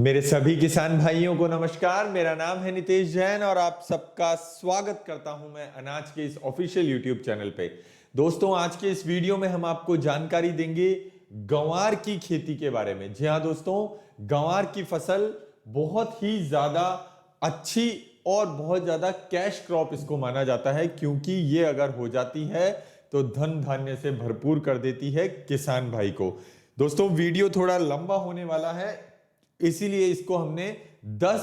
मेरे सभी किसान भाइयों को नमस्कार। मेरा नाम है नितेश जैन और आप सबका स्वागत करता हूं मैं अनाज के इस ऑफिशियल यूट्यूब चैनल पे। दोस्तों, आज के इस वीडियो में हम आपको जानकारी देंगे गंवार की खेती के बारे में। जी हाँ दोस्तों, गंवार की फसल बहुत ही ज्यादा अच्छी और बहुत ज्यादा कैश क्रॉप इसको माना जाता है, क्योंकि ये अगर हो जाती है तो धन धान्य से भरपूर कर देती है किसान भाई को। दोस्तों, वीडियो थोड़ा लंबा होने वाला है, इसीलिए इसको हमने 10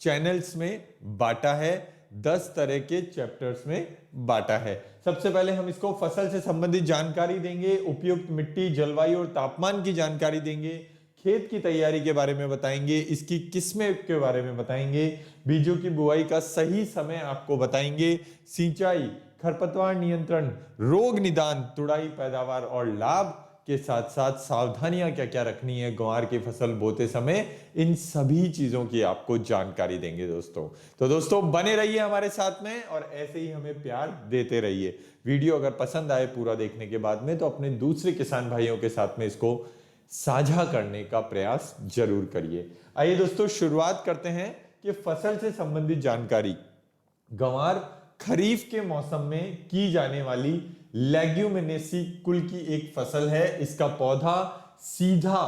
चैनल्स में बांटा है, 10 तरह के चैप्टर्स में बांटा है। सबसे पहले हम इसको फसल से संबंधित जानकारी देंगे, उपयुक्त मिट्टी, जलवायु और तापमान की जानकारी देंगे, खेत की तैयारी के बारे में बताएंगे, इसकी किस्में के बारे में बताएंगे, बीजों की बुआई का सही समय आपको बताएंगे, सिंचाई, खरपतवार नियंत्रण, रोग निदान, तुड़ाई, पैदावार और लाभ के साथ साथ सावधानियां क्या क्या रखनी है ग्वार की फसल बोते समय, इन सभी चीजों की आपको जानकारी देंगे दोस्तों। तो दोस्तों, बने रहिए हमारे साथ में और ऐसे ही हमें प्यार देते रहिए। वीडियो अगर पसंद आए पूरा देखने के बाद में, तो अपने दूसरे किसान भाइयों के साथ में इसको साझा करने का प्रयास जरूर करिए। आइए दोस्तों, शुरुआत करते हैं कि फसल से संबंधित जानकारी। गंवार खरीफ के मौसम में की जाने वाली लेग्यूमिनेसी कुल की एक फसल है। इसका पौधा सीधा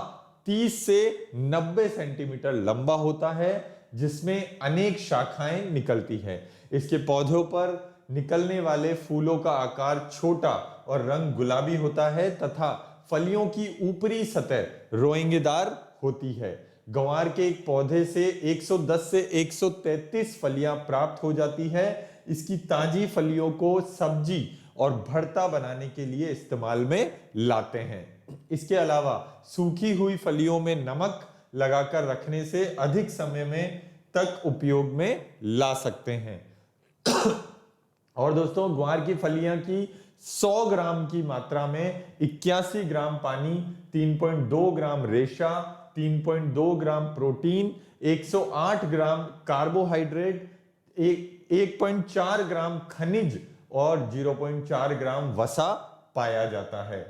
30 से 90 सेंटीमीटर लंबा होता है, जिसमें अनेक शाखाएं निकलती है। इसके पौधों पर निकलने वाले फूलों का आकार छोटा और रंग गुलाबी होता है तथा फलियों की ऊपरी सतह रोएंगेदार होती है। गंवार के एक पौधे से 110 से 133 फलियां प्राप्त हो जाती है। इसकी ताजी फलियों को सब्जी और भरता बनाने के लिए इस्तेमाल में लाते हैं। इसके अलावा सूखी हुई फलियों में नमक लगाकर रखने से अधिक समय में तक उपयोग में ला सकते हैं। और दोस्तों, ग्वार की फलियां की 100 ग्राम की मात्रा में 81 ग्राम पानी, 3.2 ग्राम रेशा, 3.2 ग्राम प्रोटीन, 108 ग्राम कार्बोहाइड्रेट, 1.4 ग्राम खनिज और 0.4 ग्राम वसा पाया जाता है।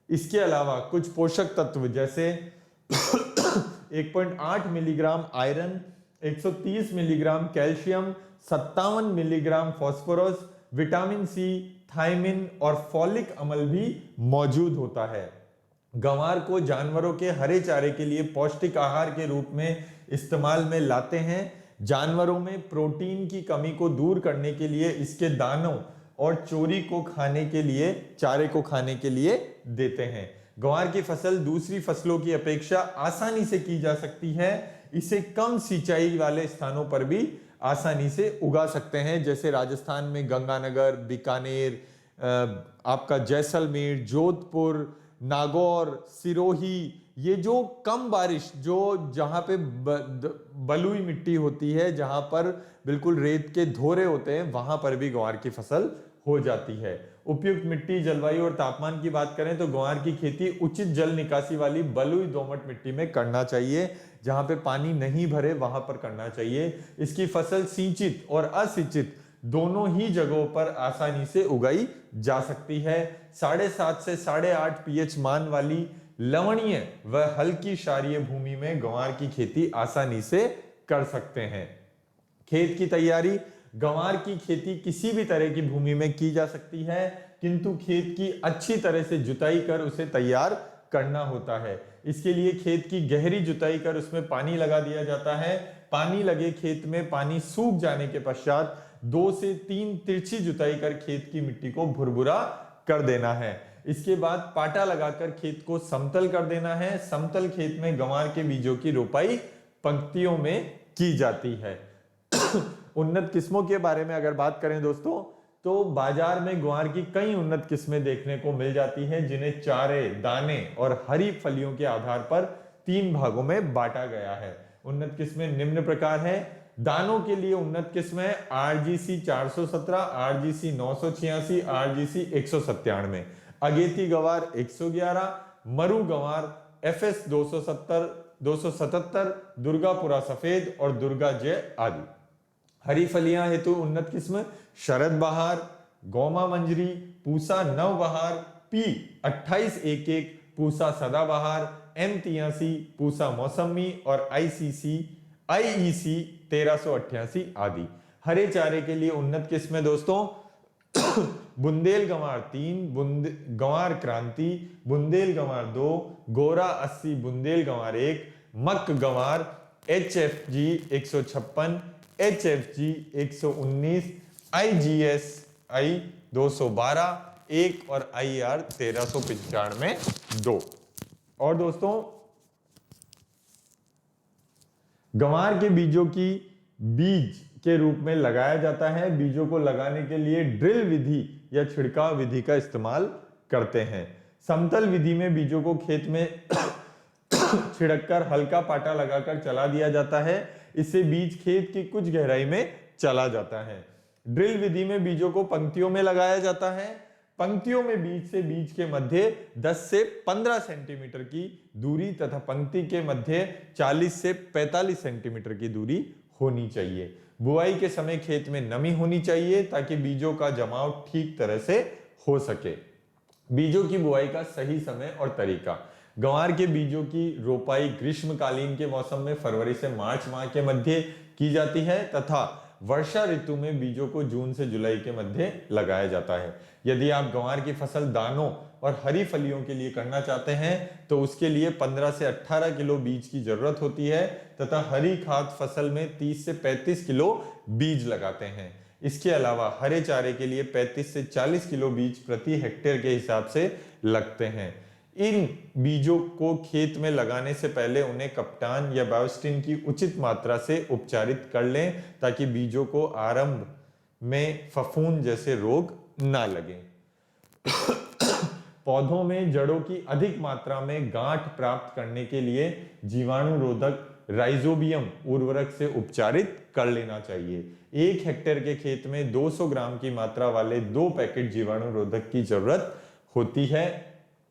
इसके अलावा कुछ पोषक तत्व जैसे 1.8 milligram iron, 130 milligram calcium, 57 milligram phosphorus, vitamin C, thiamine और फॉलिक अम्ल भी मौजूद होता है। गंवार को जानवरों के हरे चारे के लिए पौष्टिक आहार के रूप में इस्तेमाल में लाते हैं। जानवरों में प्रोटीन की कमी को दूर करने के लिए इसके दानों और चोरी को खाने के लिए, चारे को खाने के लिए देते हैं। गंवार की फसल दूसरी फसलों की अपेक्षा आसानी से की जा सकती है। इसे कम सिंचाई वाले स्थानों पर भी आसानी से उगा सकते हैं, जैसे राजस्थान में गंगानगर, बीकानेर, आपका जैसलमेर, जोधपुर, नागौर, सिरोही, ये जो कम बारिश, जो जहां पे बलुई मिट्टी होती है, जहां पर बिल्कुल रेत के धोरे होते हैं, वहां पर भी ग्वार की फसल हो जाती है। उपयुक्त मिट्टी, जलवायु और तापमान की बात करें तो ग्वार की खेती उचित जल निकासी वाली बलुई दोमट मिट्टी में करना चाहिए। जहां पे पानी नहीं भरे वहां पर करना चाहिए। इसकी फसल सिंचित और असिंचित दोनों ही जगहों पर आसानी से उगाई जा सकती है। 7.5 से 8.5 पीएच मान वाली लवणीय व हल्की क्षारीय भूमि में गंवार की खेती आसानी से कर सकते हैं। खेत की तैयारी। गंवार की खेती किसी भी तरह की भूमि में की जा सकती है, किंतु खेत की अच्छी तरह से जुताई कर उसे तैयार करना होता है। इसके लिए खेत की गहरी जुताई कर उसमें पानी लगा दिया जाता है। पानी लगे खेत में पानी सूख जाने के पश्चात 2 से 3 तिरछी जुताई कर खेत की मिट्टी को भुरभुरा कर देना है। इसके बाद पाटा लगाकर खेत को समतल कर देना है। समतल खेत में गंवार के बीजों की रोपाई पंक्तियों में की जाती है। उन्नत किस्मों के बारे में अगर बात करें दोस्तों, तो बाजार में ग्वार की कई उन्नत किस्में देखने को मिल जाती हैं, जिन्हें चारे, दाने और हरी फलियों के आधार पर 3 भागों में बांटा गया है। उन्नत किस्में निम्न प्रकार है। दानों के लिए उन्नत किस्में आरजीसी 417, आरजीसी 986, आरजीसी 197, अगेती गवार 111, मरु गवार एफएस 277, दुर्गापुरा सफेद और दुर्गा जय आदि। हरी फलियां हेतु उन्नत किस्म शरद बहार, गौमा मंजरी, पूसा नवबहार, पी 2811, पूसा सदाबहार, M83 पूसा मौसमी और IEC 1388 आदि। हरे चारे के लिए उन्नत किस्में दोस्तों बुंदेल गंवार 3, गंवार क्रांति, बुंदेल गंवार 2, गोरा 80, बुंदेल गंवार 1, मक गंवार, HFG 156, HFG 119, IGSI 212 1 और IR 1395 2। और दोस्तों गंवार के बीजों की बीज के रूप में लगाया जाता है। बीजों को लगाने के लिए ड्रिल विधि या छिड़काव विधि का इस्तेमाल करते हैं। समतल विधि में बीजों को खेत में छिड़ककर हल्का पाटा लगाकर चला दिया जाता है। इससे बीज खेत की कुछ गहराई में चला जाता है। ड्रिल विधि में बीजों को पंक्तियों में लगाया जाता है। पंक्तियों में बीज से बीज के मध्य 10 से 15 सेंटीमीटर की दूरी तथा पंक्ति के मध्य 40 से 45 सेंटीमीटर की दूरी होनी चाहिए। बुआई के समय खेत में नमी होनी चाहिए ताकि बीजों का जमाव ठीक तरह से हो सके। बीजों की बुआई का सही समय और तरीका। गंवार के बीजों की रोपाई ग्रीष्मकालीन के मौसम में फरवरी से मार्च माह के मध्य की जाती है तथा वर्षा ऋतु में बीजों को जून से जुलाई के मध्य लगाया जाता है। यदि आप गंवार की फसल दानों और हरी फलियों के लिए करना चाहते हैं तो उसके लिए 15 से 18 किलो बीज की जरूरत होती है तथा हरी खाद फसल में 30 से 35 किलो बीज लगाते हैं। इसके अलावा हरे चारे के लिए 35 से 40 किलो बीज प्रति हेक्टेयर के हिसाब से लगते हैं। इन बीजों को खेत में लगाने से पहले उन्हें कप्तान या बायोस्टिन की उचित मात्रा से उपचारित कर लें ताकि बीजों को आरंभ में फफूंद जैसे रोग ना लगे। पौधों में जड़ों की अधिक मात्रा में गांठ प्राप्त करने के लिए जीवाणु रोधक राइजोबियम उर्वरक से उपचारित कर लेना चाहिए। 1 हेक्टेयर के खेत में 200 ग्राम की मात्रा वाले 2 पैकेट जीवाणु रोधक की जरूरत होती है।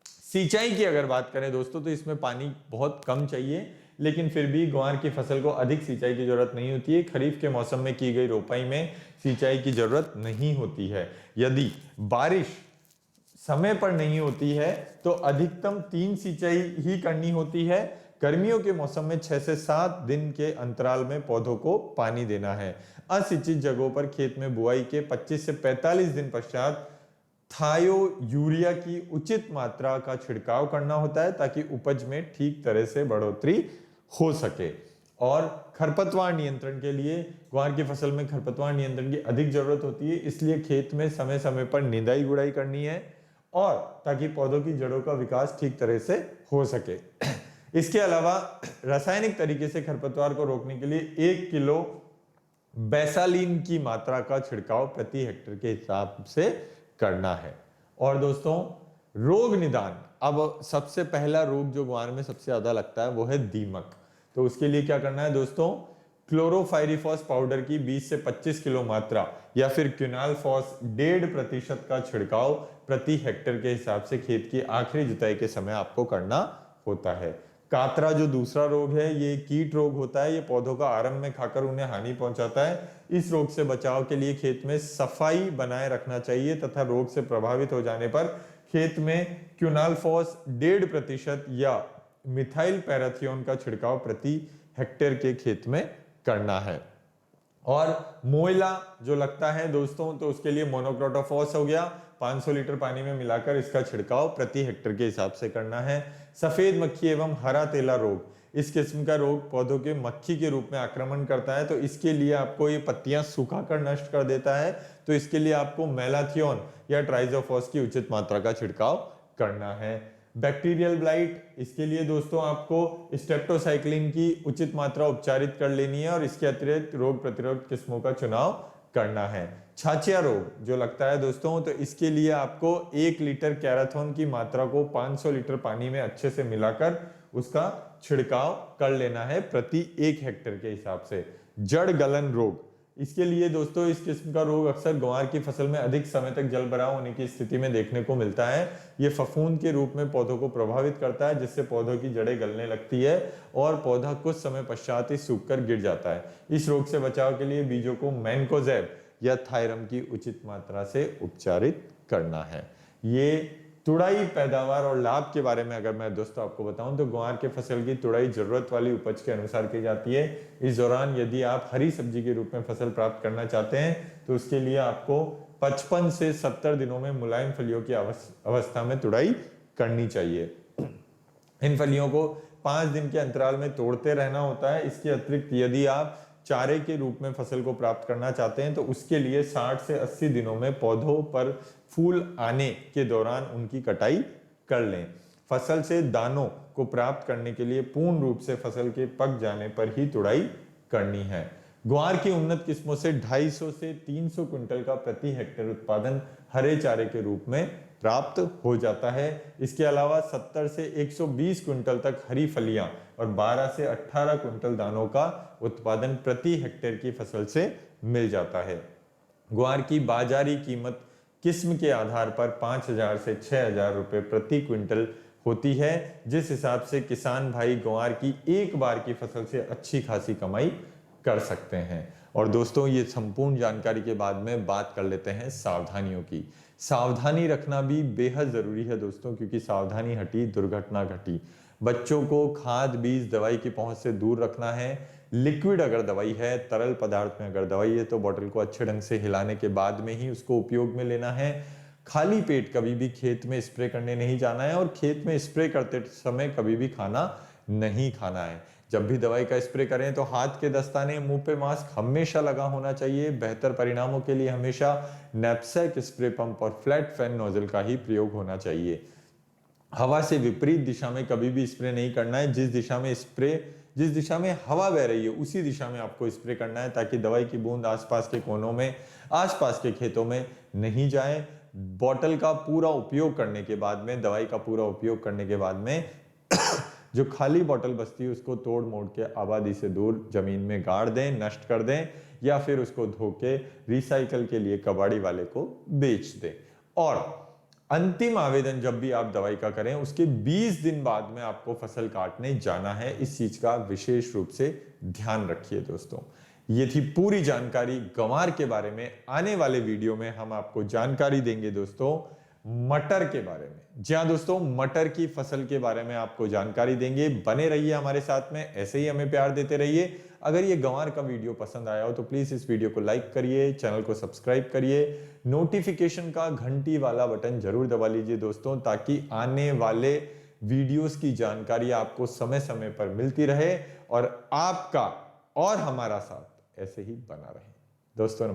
सिंचाई की अगर बात करें दोस्तों तो इसमें पानी बहुत कम चाहिए, लेकिन फिर भी ग्वार की फसल को अधिक सिंचाई की जरूरत नहीं होती है। खरीफ के मौसम में की गई रोपाई में सिंचाई की जरूरत नहीं होती है। यदि बारिश समय पर नहीं होती है तो अधिकतम 3 सिंचाई ही करनी होती है। गर्मियों के मौसम में 6 से 7 दिन के अंतराल में पौधों को पानी देना है। असिंचित जगहों पर खेत में बुआई के 25 से 45 दिन पश्चात थायो यूरिया की उचित मात्रा का छिड़काव करना होता है ताकि उपज में ठीक तरह से बढ़ोतरी हो सके। और खरपतवार नियंत्रण के लिए ग्वार की फसल में खरपतवार नियंत्रण की अधिक जरूरत होती है, इसलिए खेत में समय समय पर निदाई गुड़ाई करनी है और ताकि पौधों की जड़ों का विकास ठीक तरह से हो सके। इसके अलावा रासायनिक तरीके से खरपतवार को रोकने के लिए 1 किलो बेसालीन की मात्रा का छिड़काव प्रति हेक्टेयर के हिसाब से करना है। और दोस्तों रोग निदान, अब सबसे पहला रोग जो ग्वार में सबसे ज्यादा लगता है वो है दीमक। तो उसके लिए क्या करना है दोस्तों, क्लोरोफाइरिफॉस पाउडर की 20 से 25 किलो मात्रा या फिर क्विनालफॉस 1.5% का छिड़काव प्रति हेक्टेयर के हिसाब से खेत की आखिरी जुताई के समय आपको करना होता है। कातरा जो दूसरा रोग है ये कीट रोग होता है, ये पौधों का आरंभ में खाकर उन्हें हानि पहुंचाता है। इस रोग से बचाव के लिए खेत में सफाई बनाए रखना चाहिए तथा रोग से प्रभावित हो जाने पर खेत में क्विनालफॉस 1.5% या मिथाइल पैराथियोन का छिड़काव प्रति हेक्टेयर के खेत में करना है। और मोइला जो लगता है दोस्तों तो उसके लिए मोनोक्रोटोफॉस हो गया, 500 लीटर पानी में मिलाकर इसका छिड़काव प्रति हेक्टेयर के हिसाब से करना है। सफेद मक्खी एवं हरा तेला रोग, इस किस्म का रोग पौधों के मक्खी के रूप में आक्रमण करता है, तो इसके लिए आपको ये पत्तियां सुखाकर नष्ट कर देता है, तो इसके लिए आपको मेलाथियोन या ट्राइजोफॉस की उचित मात्रा का छिड़काव करना है। बैक्टीरियल ब्लाइट, इसके लिए दोस्तों आपको स्टेप्टोसाइक्लिन की उचित मात्रा उपचारित कर लेनी है और इसके अतिरिक्त रोग प्रतिरोध किस्मों का चुनाव करना है। छाछिया रोग जो लगता है दोस्तों तो इसके लिए आपको 1 लीटर कैराथोन की मात्रा को 500 लीटर पानी में अच्छे से मिलाकर उसका छिड़काव कर लेना है प्रति 1 हेक्टेयर के हिसाब से। जड़ गलन रोग, इसके लिए दोस्तों इस किस्म का रोग अक्सर ग्वार की फसल में अधिक समय तक जल भराव होने की स्थिति में देखने को मिलता है। ये फफूंद के रूप में पौधों को प्रभावित करता है जिससे पौधों की जड़ें गलने लगती है और पौधा कुछ समय पश्चात ही सूखकर गिर जाता है। इस रोग से बचाव के लिए बीजों को मैनकोजेब या थायरम की उचित मात्रा से उपचारित करना है। ये तुड़ाई, पैदावार और लाभ के बारे में अगर मैं दोस्तों आपको बताऊं तो ग्वार के फसल की तुड़ाई जरूरत वाली उपज के अनुसार की जाती है। इस दौरान यदि आप हरी सब्जी के रूप में फसल प्राप्त करना चाहते हैं तो उसके लिए आपको 55 से 70 दिनों में मुलायम फलियों की अवस्था में तुड़ाई करनी चाहिए। इन फलियों को 5 दिन के अंतराल में तोड़ते रहना होता है। इसके अतिरिक्त यदि आप चारे के रूप में फसल को प्राप्त करना चाहते हैं तो उसके लिए 60 से 80 दिनों में पौधों पर फूल आने के दौरान उनकी कटाई कर लें। फसल से दानों को प्राप्त करने के लिए पूर्ण रूप से फसल के पक जाने पर ही तुड़ाई करनी है। ग्वार की उन्नत किस्मों से 250 से 300 क्विंटल का प्रति हेक्टेयर उत्पादन हरे चारे के रूप में प्राप्त हो जाता है। इसके अलावा 70 से 120 क्विंटल तक हरी फलियां और 12 से 18 क्विंटल दानों का उत्पादन प्रति हेक्टेयर की फसल से मिल जाता है। ग्वार की बाजारी कीमत किस्म के आधार पर 5,000 से 6,000 रुपए प्रति क्विंटल होती है, जिस हिसाब से किसान भाई ग्वार की एक बार की फसल से अच्छी खासी कमाई कर सकते हैं। और दोस्तों, ये संपूर्ण जानकारी के बाद में बात कर लेते हैं सावधानियों की। सावधानी रखना भी बेहद जरूरी है दोस्तों, क्योंकि सावधानी हटी दुर्घटना घटी। बच्चों को खाद, बीज, दवाई की पहुंच से दूर रखना है। लिक्विड अगर दवाई है, तरल पदार्थ में अगर दवाई है तो बोतल को अच्छे ढंग से हिलाने के बाद में ही उसको उपयोग में लेना है। खाली पेट कभी भी खेत में स्प्रे करने नहीं जाना है और खेत में स्प्रे करते समय कभी भी खाना नहीं खाना है। जब भी दवाई का स्प्रे करें तो हाथ के दस्ताने, मुंह पे मास्क हमेशा लगा होना चाहिए। बेहतर परिणामों के लिए हमेशा नैपसैक, स्प्रे पंप और फ्लैट फैन नोजल का ही प्रयोग होना चाहिए। हवा से विपरीत दिशा में कभी भी स्प्रे नहीं करना है। जिस दिशा में हवा बह रही है उसी दिशा में आपको स्प्रे करना है, ताकि दवाई की बूंद आसपास के कोनों में, आसपास के खेतों में नहीं जाए। बोतल का पूरा उपयोग करने के बाद में, दवाई का पूरा उपयोग करने के बाद में जो खाली बोतल बचती है उसको तोड़ मोड़ के आबादी से दूर जमीन में गाड़ दें, नष्ट कर दें, या फिर उसको धो के रिसाइकल के लिए कबाड़ी वाले को बेच दें। और अंतिम आवेदन जब भी आप दवाई का करें उसके 20 दिन बाद में आपको फसल काटने जाना है। इस चीज का विशेष रूप से ध्यान रखिए दोस्तों। ये थी पूरी जानकारी ग्वार के बारे में। आने वाले वीडियो में हम आपको जानकारी देंगे दोस्तों मटर के बारे में। जी हाँ दोस्तों, मटर की फसल के बारे में आपको जानकारी देंगे। बने रहिए हमारे साथ में, ऐसे ही हमें प्यार देते रहिए। अगर ये ग्वार का वीडियो पसंद आया हो तो प्लीज इस वीडियो को लाइक करिए, चैनल को सब्सक्राइब करिए, नोटिफिकेशन का घंटी वाला बटन जरूर दबा लीजिए दोस्तों, ताकि आने वाले वीडियोस की जानकारी आपको समय समय पर मिलती रहे और आपका और हमारा साथ ऐसे ही बना रहे। दोस्तों